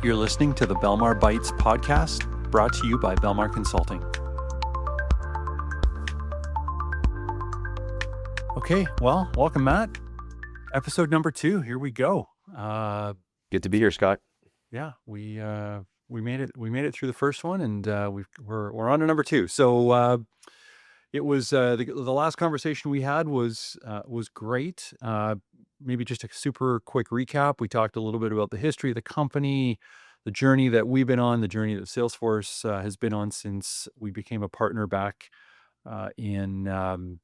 You're listening to the Belmar Bites podcast, brought to you by Belmar Consulting. Okay, well, welcome, Matt. Episode number 2. Here we go. Good to be here, Scott. Yeah, we made it. We made it through the first one, and we're on to number 2. So it was the last conversation we had was great. Maybe just a super quick recap. We talked a little bit about the history of the company, the journey that we've been on, the journey that Salesforce has been on since we became a partner back in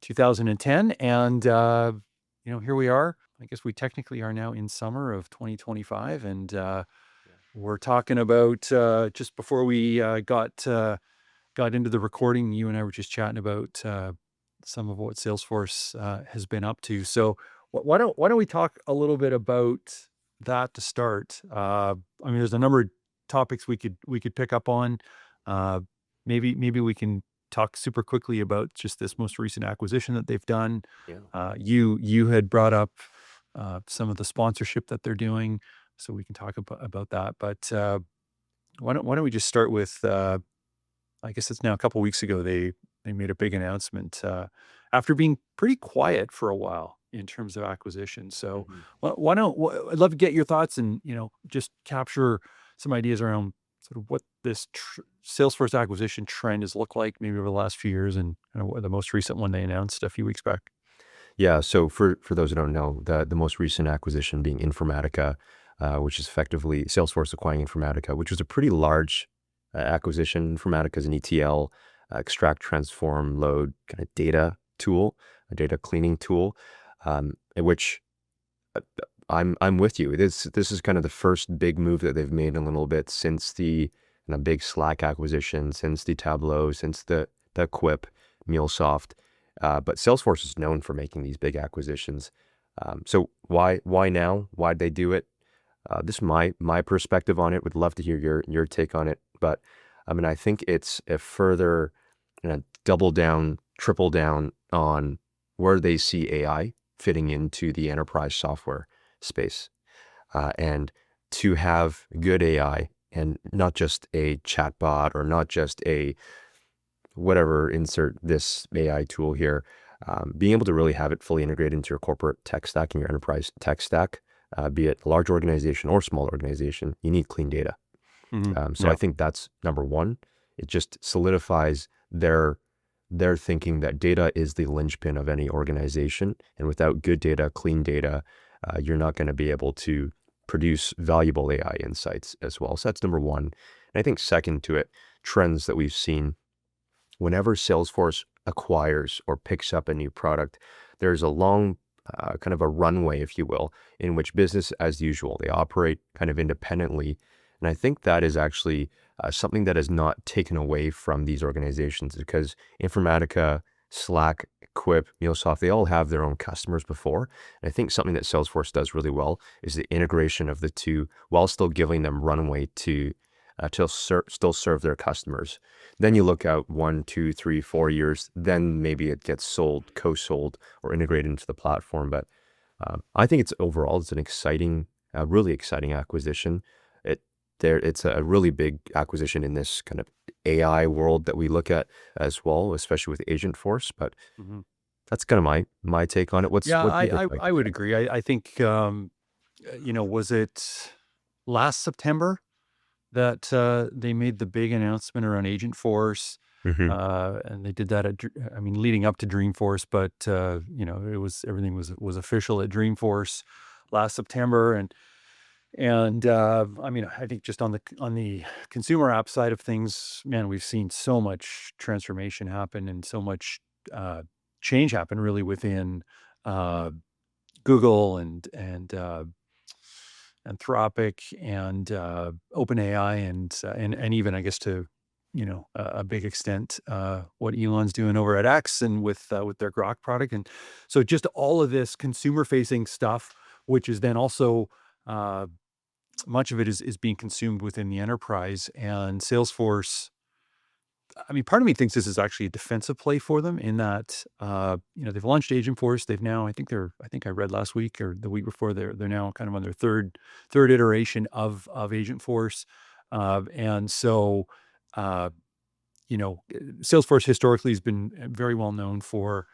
2010. And, here we are. I guess we technically are now in summer of 2025. And we're talking about, just before we got into the recording, you and I were just chatting about some of what Salesforce has been up to. So why don't we talk a little bit about that to start? There's a number of topics we could pick up on. Maybe we can talk super quickly about just this most recent acquisition that they've done. Yeah. You had brought up some of the sponsorship that they're doing, so we can talk about that. But why don't we just start with? I guess it's now a couple weeks ago they made a big announcement after being pretty quiet for a while in terms of acquisition. So I'd love to get your thoughts and just capture some ideas around sort of what this Salesforce acquisition trend has looked like maybe over the last few years, and the most recent one they announced a few weeks back. Yeah. So for those who don't know, the most recent acquisition being Informatica, which is effectively Salesforce acquiring Informatica, which was a pretty large acquisition. Informatica is an ETL, extract, transform, load kind of data tool, a data cleaning tool, which I'm with you. This is kind of the first big move that they've made in a little bit since the big Slack acquisition, since the Tableau, since the Quip, MuleSoft. But Salesforce is known for making these big acquisitions. So why now? Why'd they do it? This is my perspective on it. Would love to hear your take on it. But I think it's a further double down, triple down on where they see AI fitting into the enterprise software space, and to have good AI and not just a chatbot or not just a whatever, insert this AI tool here, being able to really have it fully integrated into your corporate tech stack and your enterprise tech stack, be it a large organization or small organization, you need clean data. So I think that's number one. It just solidifies their thinking that data is the linchpin of any organization. And without good data, clean data, you're not going to be able to produce valuable AI insights as well. So that's number one. And I think second to it, trends that we've seen, whenever Salesforce acquires or picks up a new product, there's a long kind of a runway, if you will, in which business as usual, they operate kind of independently. And I think that is actually something that is not taken away from these organizations, because Informatica, Slack, Quip, MuleSoft, they all have their own customers before. And I think something that Salesforce does really well is the integration of the two while still giving them runway to still serve their customers. Then you look out 1, 2, 3, 4 years, then maybe it gets sold, co-sold, or integrated into the platform. But I think it's an exciting, really exciting acquisition. It's a really big acquisition in this kind of AI world that we look at as well, especially with Agentforce. But that's kind of my take on it. What do you think, Mike? I would agree. I think was it last September that they made the big announcement around Agentforce, and they did that leading up to Dreamforce, but everything was official at Dreamforce last September, and I think just on the consumer app side of things, man, we've seen so much transformation happen and so much change happen really within Google and Anthropic and OpenAI and even, I guess, to a big extent what Elon's doing over at X and with their Grok product. And so just all of this consumer facing stuff, which is then also much of it is being consumed within the enterprise. And Salesforce I mean, part of me thinks this is actually a defensive play for them in that, they've launched Agentforce. They've now, I think I read last week or the week before, they're now kind of on their third iteration of Agentforce. And so, uh, Salesforce historically has been very well known for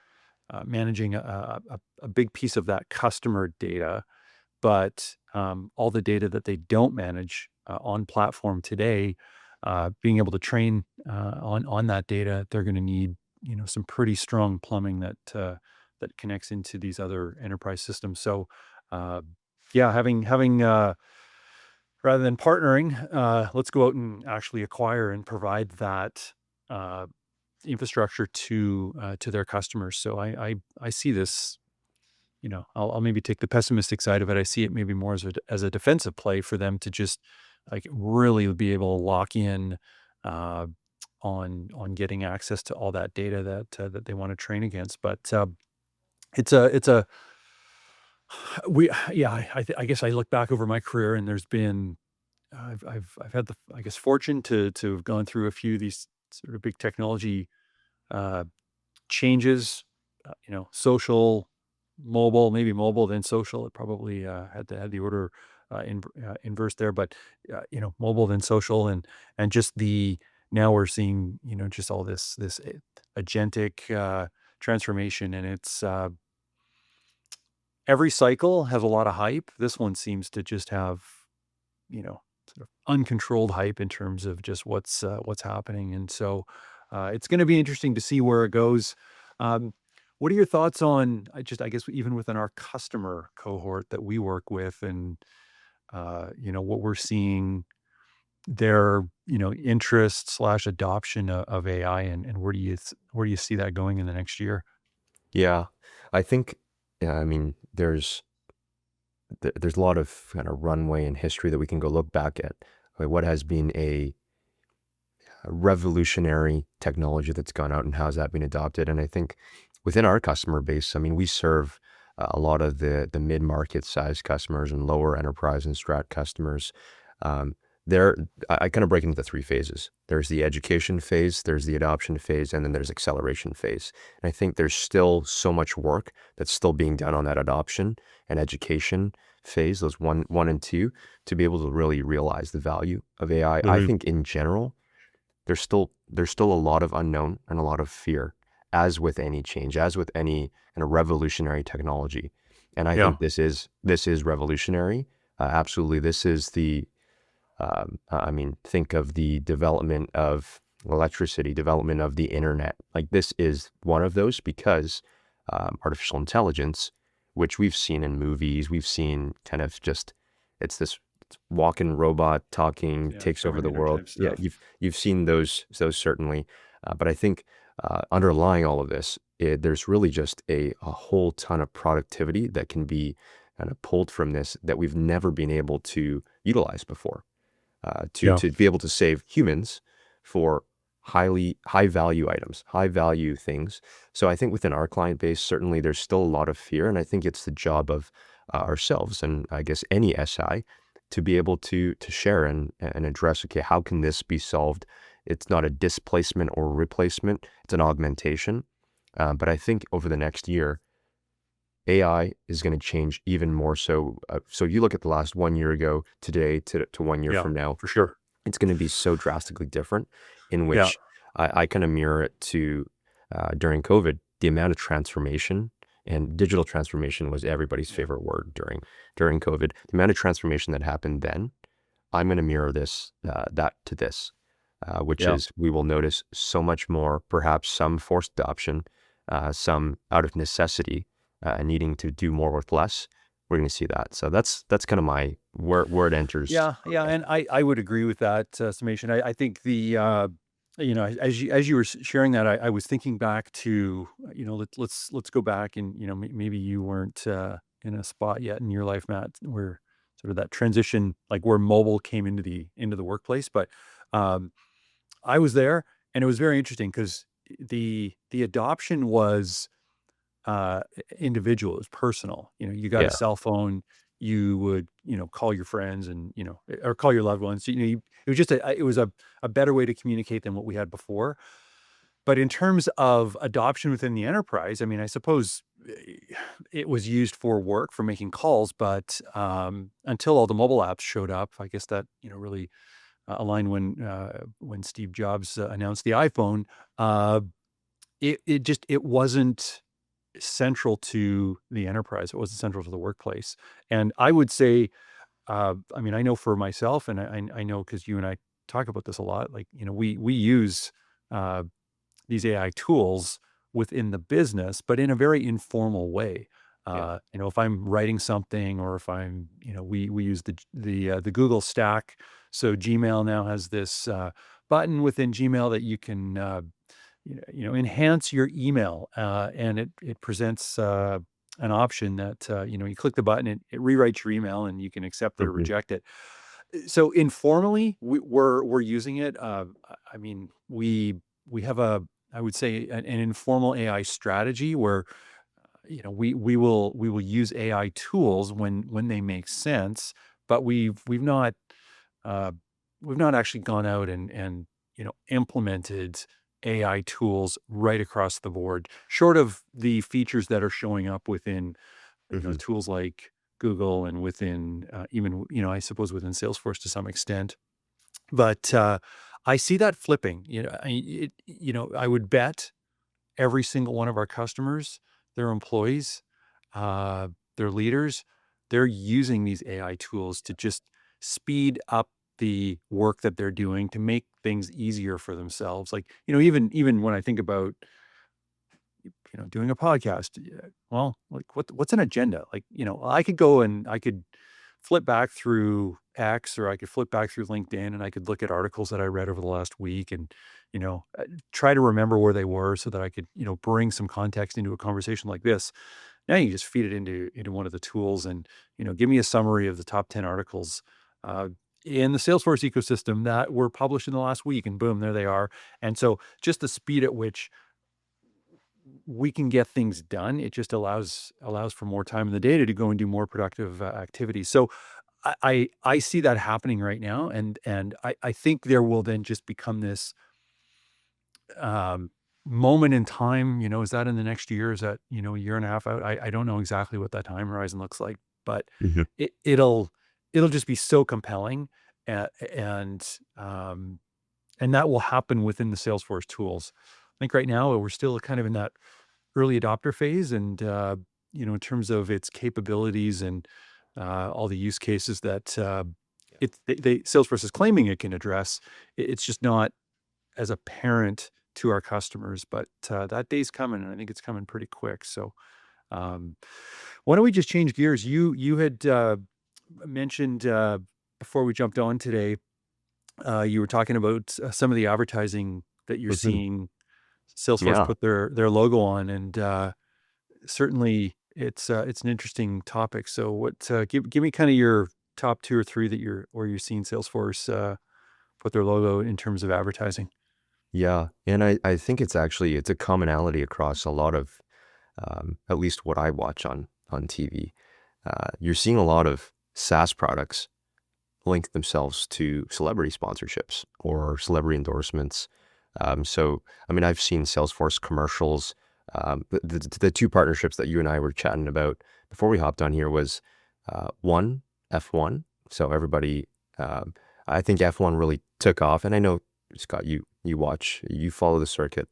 managing a big piece of that customer data, but all the data that they don't manage on platform today, being able to train on that data, they're going to need some pretty strong plumbing that connects into these other enterprise systems. So, uh, yeah, having rather than partnering, let's go out and actually acquire and provide that uh, infrastructure to their customers. So I see this. I'll maybe take the pessimistic side of it. I see it maybe more as a defensive play for them to just like really be able to lock in uh, on getting access to all that data that they want to train against. But it's a we yeah I guess I look back over my career and there's been I've had the I guess fortune to have gone through a few of these sort of big technology uh, changes, social, mobile, maybe mobile, then social. It probably had the order inverse there, but mobile then social, and just now we're seeing just all this agentic transformation, and it's every cycle has a lot of hype. This one seems to just have sort of uncontrolled hype in terms of just what's happening, and so it's going to be interesting to see where it goes. Um, what are your thoughts on I guess even within our customer cohort that we work with, and what we're seeing their interest slash adoption of AI, and where do you see that going in the next year? Yeah, I think, yeah, I mean, there's a lot of kind of runway in history that we can go look back at. Like what has been a revolutionary technology that's gone out and how's that been adopted? And I think within our customer base, I mean, we serve a lot of the mid-market size customers and lower enterprise and strat customers. Um, there, I kind of break into three phases. There's the education phase, there's the adoption phase, and then there's acceleration phase. And I think there's still so much work that's still being done on that adoption and education phase, those one and two, to be able to really realize the value of AI. I Mhm. think in general, there's still a lot of unknown and a lot of fear, as with any change, as with any kind of revolutionary technology. And I Yeah. think this is revolutionary. Absolutely, this is the I mean, think of the development of electricity, development of the internet. Like this is one of those because artificial intelligence, which we've seen in movies, we've seen kind of just it's this walking robot talking Yeah, takes over the Terminator world. type Yeah, stuff. you've seen those certainly, but I think underlying all of this, there's really just a whole ton of productivity that can be kind of pulled from this that we've never been able to utilize before to Yeah. to be able to save humans for high value items, high value things. So I think within our client base, certainly there's still a lot of fear, and I think it's the job of ourselves and I guess any SI to be able to share and address. Okay, how can this be solved? It's not a displacement or replacement; it's an augmentation. But I think over the next year, AI is going to change even more so. So you look at the last 1 year ago today to 1 year Yeah, from now, for sure. it's going to be so drastically different in Yeah. which I kind of mirror it to during COVID, the amount of transformation and digital transformation was everybody's Yeah. favorite word during COVID. The amount of transformation that happened then, I'm going to mirror that to this, which Yeah. is we will notice so much more, perhaps some forced adoption, some out of necessity, needing to do more with less. We're going to see that. So that's kind of my where it enters. Yeah, yeah, and I would agree with that summation. I think as you were sharing that, I was thinking back to let's go back and maybe you weren't in a spot yet in your life, Matt, where sort of that transition, like where mobile came into the workplace, but um, I was there, and it was very interesting because the adoption was individual, it was personal. You got a Yeah. cell phone. you would, call your friends and, or call your loved ones. It was just a better way to communicate than what we had before. But in terms of adoption within the enterprise, I mean, I suppose it was used for work, for making calls, but until all the mobile apps showed up, I guess that, really aligned when Steve Jobs announced the iPhone. Uh, it wasn't central to the enterprise. It wasn't central to the workplace. And I would say, I mean, I know for myself, and I know because you and I talk about this a lot. Like, we use uh, these AI tools within the business, but in a very informal way. Yeah. If I'm writing something, or if I'm, we use the Google Stack. So Gmail now has this button within Gmail that you can enhance your email, and it presents an option that you click the button, it rewrites your email, and you can accept it or Mhm. reject it. So informally, we're using it. I mean, we have I would say an informal AI strategy where we will use AI tools when they make sense, but uh, we've not actually gone out and implemented AI tools right across the board, short of the features that are showing up within Mhm. tools like Google, and within even I suppose within Salesforce to some extent. But I see that flipping. I would bet every single one of our customers, their employees, uh, their leaders, they're using these AI tools to just speed up the work that they're doing, to make things easier for themselves. Like, even when I think about, doing a podcast, well, like, what's an agenda? Like, I could go and I could flip back through X, or I could flip back through LinkedIn, and I could look at articles that I read over the last week, and, try to remember where they were, so that I could, bring some context into a conversation like this. Now you just feed it into one of the tools, and, give me a summary of the top 10 articles uh, in the Salesforce ecosystem that were published in the last week, and boom, there they are. And so just the speed at which we can get things done, it just allows for more time in the day to go and do more productive activities. So I see that happening right now, and I think there will then just become this um, moment in time. Is that in the next year? Is that a year and a half out? I don't know exactly what that time horizon looks like, but Mhm. it'll just be so compelling, and and that will happen within the Salesforce tools. I think right now we're still kind of in that early adopter phase, and in terms of its capabilities, and all the use cases that Yeah. Salesforce is claiming it can address. It's just not as apparent to our customers, but that day's coming, and I think it's coming pretty quick. So um, why don't we just change gears? You had mentioned before we jumped on today, you were talking about some of the advertising that you're Mhm. seeing Salesforce Yeah. put their logo on, and certainly it's an interesting topic. So give me kind of your top two or three that you're seeing Salesforce put their logo in terms of advertising. Yeah. And I think it's a commonality across a lot of, at least what I watch on TV. You're seeing a lot of SaaS products link themselves to celebrity sponsorships or celebrity endorsements. So, I mean, I've seen Salesforce commercials. The two partnerships that you and I were chatting about before we hopped on here was one, F1. So everybody, I think F1 really took off, and I know Scott, you follow the circuit,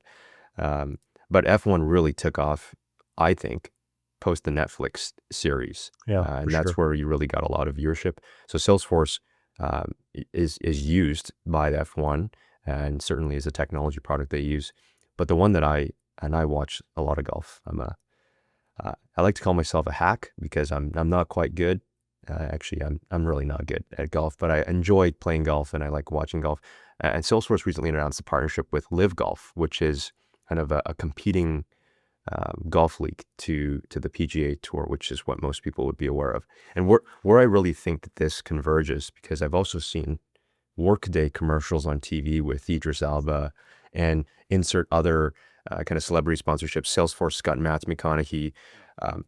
um, but F1 really took off, I think, post the Netflix series, Yeah, for and that's sure. where you really got a lot of viewership. So Salesforce is used by the F1, and certainly is a technology product they use. But the one that I watch a lot of golf. I like to call myself a hack because I'm not quite good. Actually, I'm really not good at golf, but I enjoy playing golf and I like watching golf. And Salesforce recently announced a partnership with Live Golf, which is kind of a competing golf league to the PGA Tour, which is what most people would be aware of. And where I really think that this converges, because I've also seen Workday commercials on TV with Idris Elba, and insert other kind of celebrity sponsorships. Salesforce, Scott and Matthew McConaughey. Um,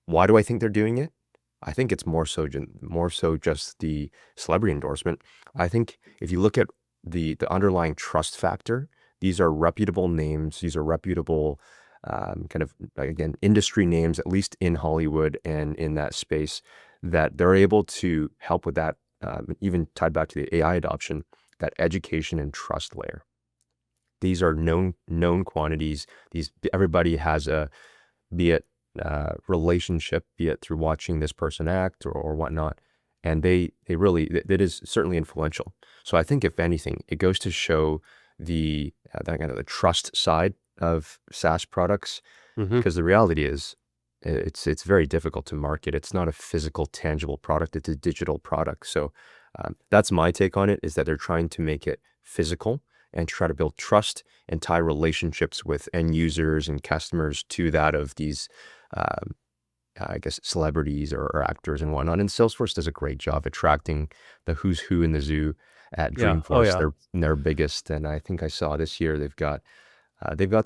why do I think they're doing it? I think it's more so just the celebrity endorsement. I think if you look at the underlying trust factor, these are reputable names. These are reputable kind of, again, industry names, at least in Hollywood and in that space, that they're able to help with that. Even tied back to the AI adoption, that education and trust layer. These are known quantities. These Everybody has a, be it relationship, be it through watching this person act or whatnot. And they really, that is certainly influential. So I think if anything, it goes to show that kind of the trust side of SaaS products, Hmm. because the reality is it's very difficult to market. It's not a physical, tangible product. It's a digital product. So that's my take on it, is that they're trying to make it physical and try to build trust and tie relationships with end users and customers to that of these, um, I guess, celebrities or actors and whatnot. And Salesforce does a great job attracting the who's who in the zoo at Yeah. Oh Dreamforce. yeah. They're biggest, and I think I saw this year they've got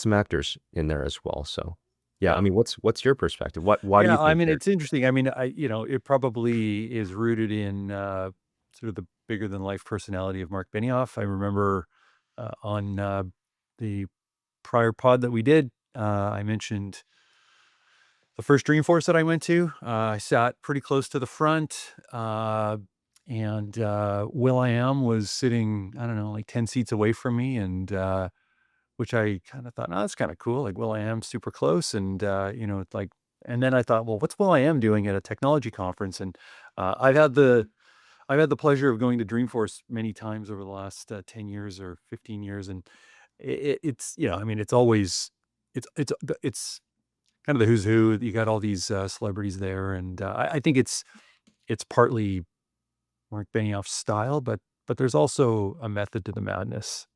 some actors in there as well. So yeah, I Yeah. mean, what's your perspective? Why do Yeah. you I think mean, they're it's interesting. I mean, it probably is rooted in sort of the bigger than life personality of Mark Benioff. I remember on the prior pod that we did, I mentioned the first Dreamforce that I went to. I sat pretty close to the front, and Will.i.am was sitting, I don't know, like 10 seats away from me, and which I kind of thought, oh, that's kind of cool. Like Will.i.am super close, and it's like, and then I thought, well, what's Will.i.am doing at a technology conference? And I've had the pleasure of going to Dreamforce many times over the last 10 years or 15 years, and it's I mean, it's always it's kind of the who's who. You got all these celebrities there, and I think it's partly Mark Benioff's style, but there's also a method to the madness.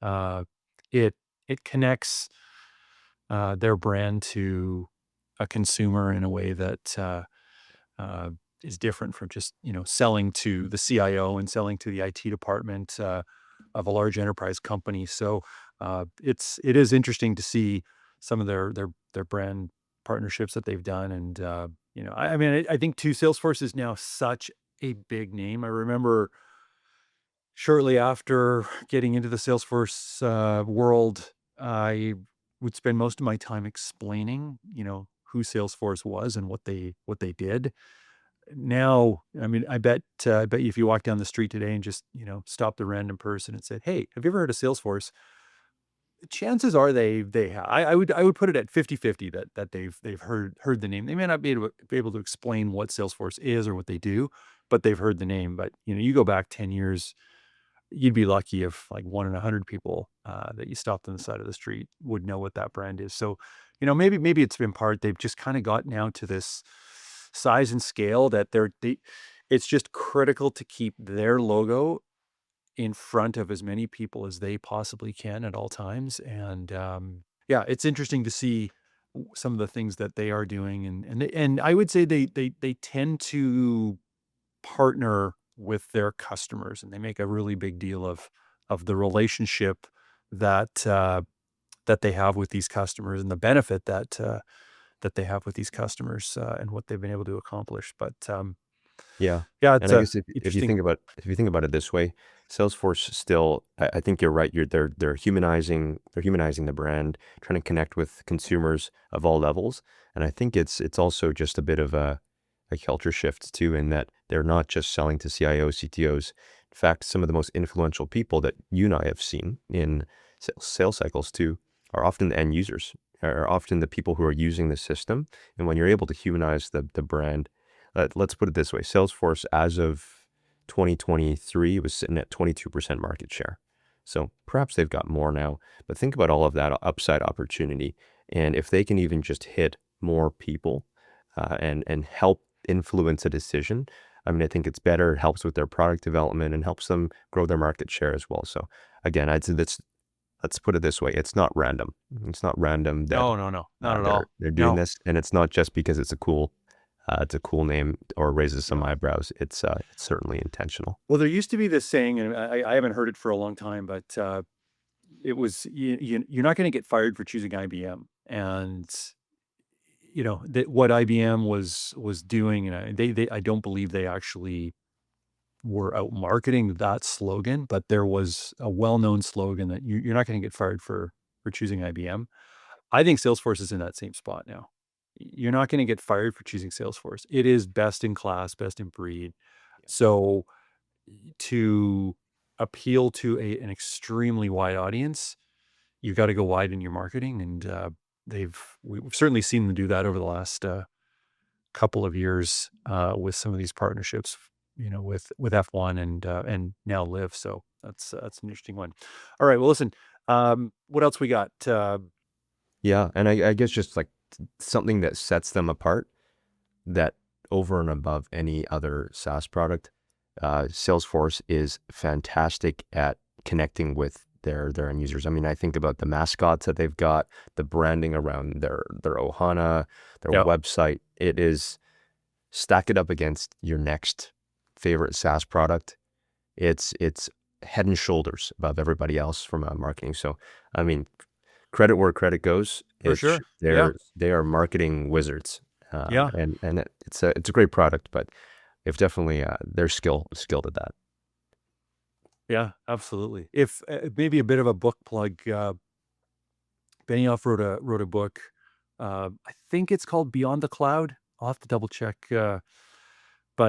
It it connects their brand to a consumer in a way that uh, is different from just selling to the CIO and selling to the IT department of a large enterprise company. So it is interesting to see some of their brand partnerships that they've done, and I mean, I think too, Salesforce is now such a big name. I remember shortly after getting into the Salesforce world, I would spend most of my time explaining, who Salesforce was and what they did. Now, I mean, I bet you if you walk down the street today and just stopped a random person and said, "Hey, have you ever heard of Salesforce?" Chances are I would put it at 50-50 that they've heard the name. They may not be able to explain what Salesforce is or what they do, but they've heard the name. But you go back 10 years, you'd be lucky if like 1 in 100 people that you stopped on the side of the street would know what that brand is. So, maybe it's in part they've just kind of gotten now to this size and scale that it's just critical to keep their logo in front of as many people as they possibly can at all times. And yeah, it's interesting to see some of the things that they are doing, and I would say they tend to partner with their customers, and they make a really big deal of the relationship that that they have with these customers and the benefit that they have with these customers and what they've been able to accomplish. But Yeah. yeah, it's And I a guess interesting. if you think about it this way, Salesforce still, I think you're right. They're humanizing the brand, trying to connect with consumers of all levels. And I think it's also just a bit of a culture shift too, in that they're not just selling to CIOs, CTOs. In fact, some of the most influential people that you and I have seen in sales cycles too are often the end users, are often the people who are using the system. And when you're able to humanize the brand, let's put it this way: Salesforce, as of 2023, was sitting at 22% market share. So perhaps they've got more now, but think about all of that upside opportunity. And if they can even just hit more people and help influence a decision, I mean, I think it's better. It helps with their product development and helps them grow their market share as well. So again, I'd say let's put it this way: it's not random. It's not random that No, no, no, not at all. they're doing No, this, and it's not just because it's a cool name or raises some no. eyebrows. It's certainly intentional. Well, there used to be this saying, and I haven't heard it for a long time, but it was you're not going to get fired for choosing IBM, and that what IBM was doing, and I don't believe they actually were out marketing that slogan, but there was a well-known slogan that you're not going to get fired for choosing IBM. I think Salesforce is in that same spot now. You're not going to get fired for choosing Salesforce. It is best in class, best in breed. So to appeal to an extremely wide audience, you've got to go wide in your marketing, and we've certainly seen them do that over the last couple of years with some of these partnerships, with F1 and now Live. So that's an interesting one. All right, well, listen, what else we got? Yeah, and I guess just like something that sets them apart, that over and above any other SaaS product, Salesforce is fantastic at connecting with their end users. I mean, I think about the mascots that they've got, the branding around their Ohana, their Yeah, website. It is, stack it up against your next favorite SaaS product. It's head and shoulders above everybody else from marketing. So, I mean, credit where credit goes. for It's sure. Yeah, they are marketing wizards, yeah, and it's a great product, but if definitely they're skilled at that. yeah, absolutely. If maybe a bit of a book plug, Benioff wrote a book. I think it's called Beyond the Cloud. I'll have to double check, but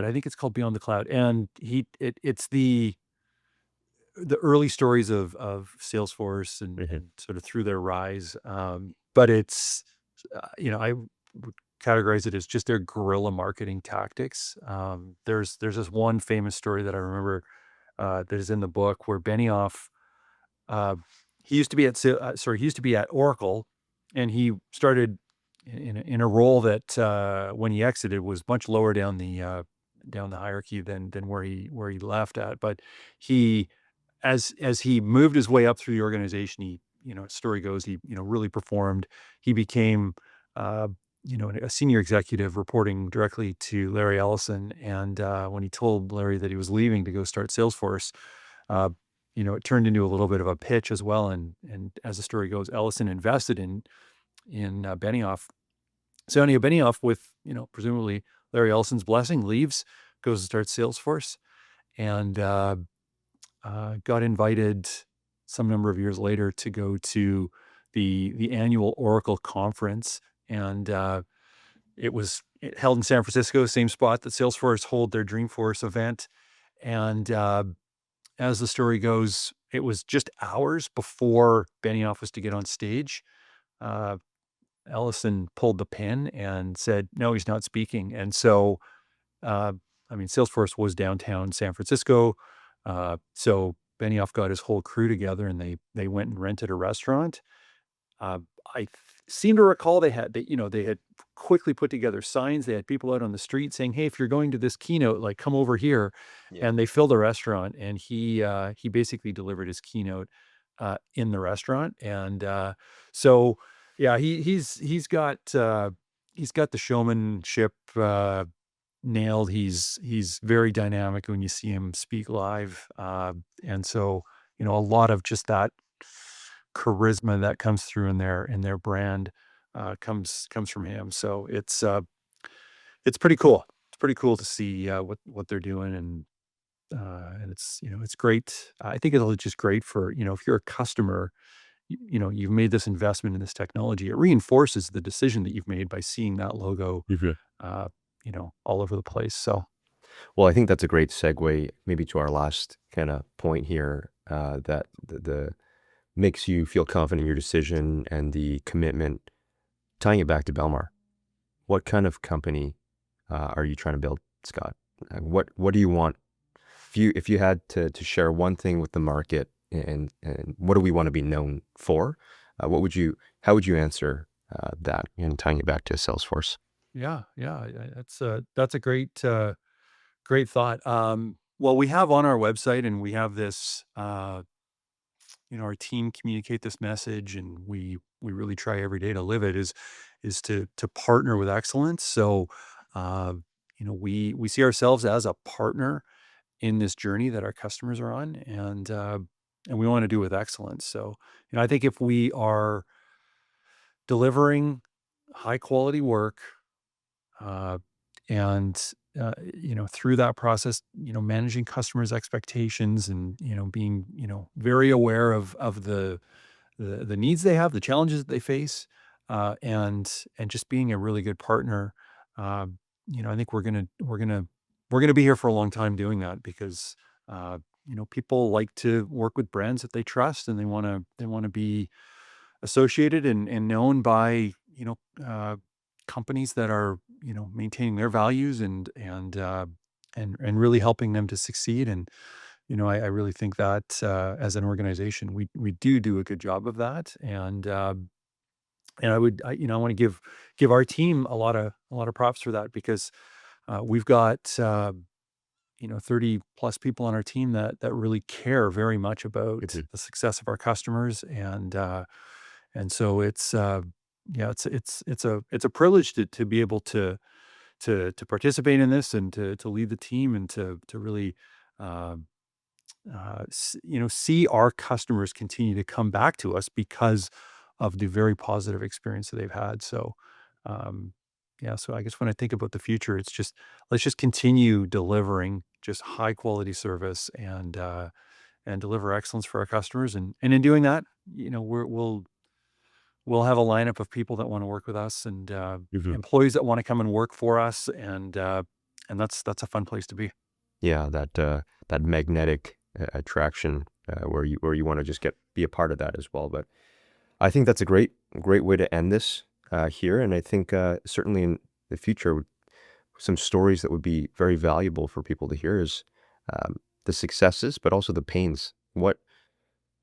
I think it's called Beyond the Cloud, and it's the early stories of Salesforce and Hmm. sort of through their rise. But it's, I would categorize it as just their guerrilla marketing tactics. There's this one famous story that I remember that is in the book where Benioff, uh, he used to be at Oracle, and he started in a role that when he exited was much lower down the hierarchy than where he left at. But he as he moved his way up through the organization, story goes, he, really performed. He became, uh, a senior executive reporting directly to Larry Ellison. And when he told Larry that he was leaving to go start Salesforce, uh, it turned into a little bit of a pitch as well. And as the story goes, Ellison invested in Benioff. So anyhow, Benioff, with presumably Larry Ellison's blessing, leaves, goes to start Salesforce, and got invited some number of years later to go to the annual Oracle conference, and it held in San Francisco, same spot that Salesforce hold their Dreamforce event. And as the story goes, it was just hours before Benioff was to get on stage. Uh, Ellison pulled the pin and said, "No, he's not speaking." And so, uh, I mean, Salesforce was downtown San Francisco. So Benioff got his whole crew together, and they went and rented a restaurant. Uh, seem to recall they had quickly put together signs. They had people out on the street saying, "Hey, if you're going to this keynote, like, come over here." Yeah. And they filled the restaurant, and he basically delivered his keynote in the restaurant. And so yeah, he's got the showmanship nailed. He's very dynamic when you see him speak live, and so a lot of just that charisma that comes through in their brand comes from him. So it's pretty cool. It's pretty cool to see what they're doing, and it's great. I think it's just great for if you're a customer, you've made this investment in this technology. It reinforces the decision that you've made by seeing that logo Mhm. uh, all over the place. So Well, I think that's a great segue maybe to our last kind of point here, that the makes you feel confident in your decision and the commitment, tying it back to Belmar. What kind of company are you trying to build, Scott? What do you want? If you had to share one thing with the market, and what do we want to be known for? What would you How would you answer that? And tying it back to Salesforce. yeah, yeah, that's a great thought. Well, we have on our website, and we have this, our team communicate this message, and we really try every day to live it. Is to partner with excellence. So, uh, we see ourselves as a partner in this journey that our customers are on, and we want to do it with excellence. So, I think if we are delivering high quality work, and through that process, managing customers' expectations, and being very aware of the needs they have, the challenges that they face, and just being a really good partner. I think we're gonna be here for a long time doing that, because people like to work with brands that they trust, and they wanna be associated and known by companies that are maintaining their values, and really helping them to succeed. And I really think that as an organization, we do a good job of that. And I want to give our team a lot of props for that, because we've got 30 plus people on our team that really care very much about Mhm. the success of our customers. And so it's a privilege to be able to participate in this, and to lead the team, and to really uh, see our customers continue to come back to us because of the very positive experience that they've had. So, so I guess when I think about the future, it's just, let's just continue delivering just high quality service, and deliver excellence for our customers. And in doing that, we'll have a lineup of people that want to work with us, and Mhm. employees that want to come and work for us. And that's a fun place to be. Yeah, that magnetic attraction where you want to just be a part of that as well. But I think that's a great way to end this here, and I think certainly in the future, some stories that would be very valuable for people to hear is the successes, but also the pains. What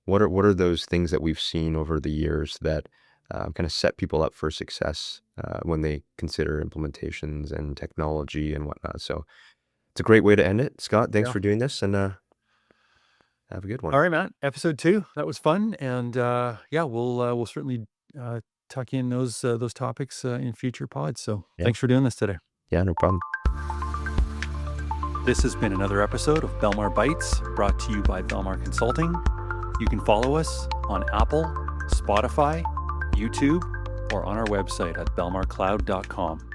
are those things that we've seen over the years that kind of set people up for success when they consider implementations and technology and whatnot? So it's a great way to end it. Scott, thanks Yeah. for doing this, and have a good one. All right, Matt. Episode 2. That was fun, and we'll certainly tuck in those topics in future pods. So Yeah, thanks for doing this today. yeah, no problem. This has been another episode of Belmar Bites, brought to you by Belmar Consulting. You can follow us on Apple, Spotify, YouTube, or on our website at belmarcloud.com.